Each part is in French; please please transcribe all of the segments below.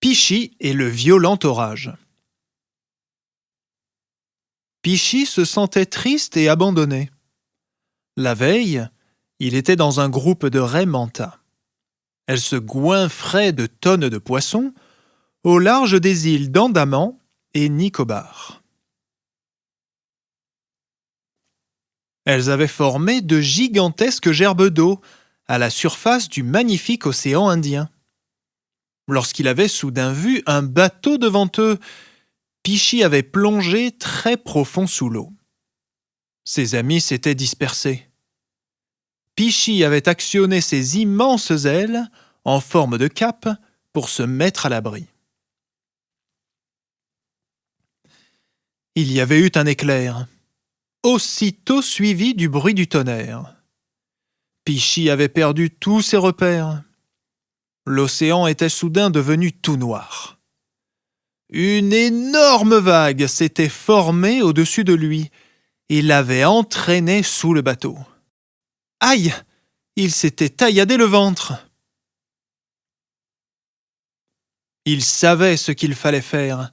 Pichy et le violent orage. Pichy se sentait triste et abandonné. La veille, il était dans un groupe de raies manta. Elles se goinfraient de tonnes de poissons au large des îles d'Andaman et Nicobar. Elles avaient formé de gigantesques gerbes d'eau à la surface du magnifique océan Indien. Lorsqu'il avait soudain vu un bateau devant eux, Pichy avait plongé très profond sous l'eau. Ses amis s'étaient dispersés. Pichy avait actionné ses immenses ailes en forme de cape pour se mettre à l'abri. Il y avait eu un éclair, aussitôt suivi du bruit du tonnerre. Pichy avait perdu tous ses repères. L'océan était soudain devenu tout noir. Une énorme vague s'était formée au-dessus de lui et l'avait entraîné sous le bateau. Aïe! Il s'était tailladé le ventre. Il savait ce qu'il fallait faire,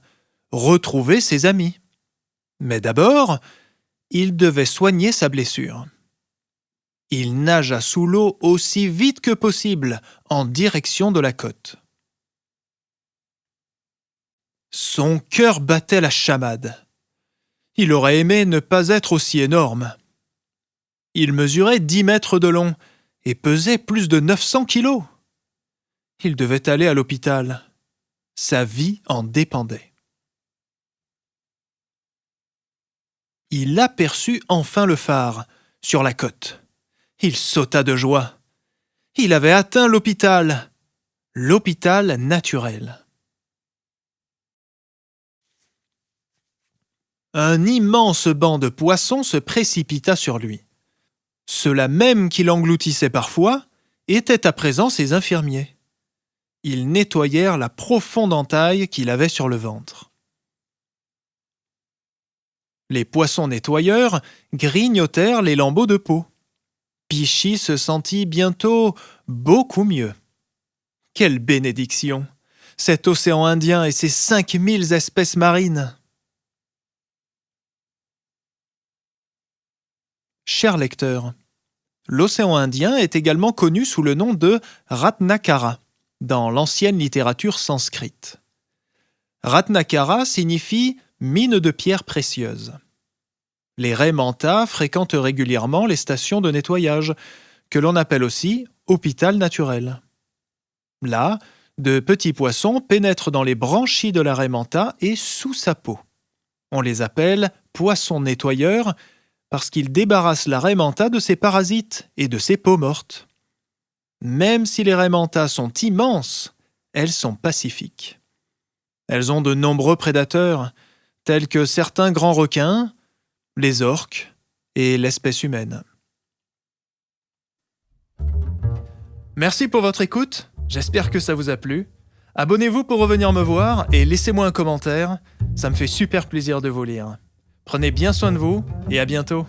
retrouver ses amis. Mais d'abord, il devait soigner sa blessure. Il nagea sous l'eau aussi vite que possible, en direction de la côte. Son cœur battait la chamade. Il aurait aimé ne pas être aussi énorme. Il mesurait 10 mètres de long et pesait plus de 900 kilos. Il devait aller à l'hôpital. Sa vie en dépendait. Il aperçut enfin le phare, sur la côte. Il sauta de joie. Il avait atteint l'hôpital naturel. Un immense banc de poissons se précipita sur lui. Ceux-là même qui l'engloutissaient parfois étaient à présent ses infirmiers. Ils nettoyèrent la profonde entaille qu'il avait sur le ventre. Les poissons nettoyeurs grignotèrent les lambeaux de peau. Pichy se sentit bientôt beaucoup mieux. Quelle bénédiction! Cet océan Indien et ses 5000 espèces marines! Cher lecteur, l'océan Indien est également connu sous le nom de Ratnakara dans l'ancienne littérature sanskrite. Ratnakara signifie « mine de pierres précieuses ». Les raies manta fréquentent régulièrement les stations de nettoyage, que l'on appelle aussi « hôpital naturel ». Là, de petits poissons pénètrent dans les branchies de la raie manta et sous sa peau. On les appelle « poissons nettoyeurs » parce qu'ils débarrassent la raie manta de ses parasites et de ses peaux mortes. Même si les raies manta sont immenses, elles sont pacifiques. Elles ont de nombreux prédateurs, tels que certains grands requins, les orques et l'espèce humaine. Merci pour votre écoute, j'espère que ça vous a plu. Abonnez-vous pour revenir me voir et laissez-moi un commentaire, ça me fait super plaisir de vous lire. Prenez bien soin de vous et à bientôt.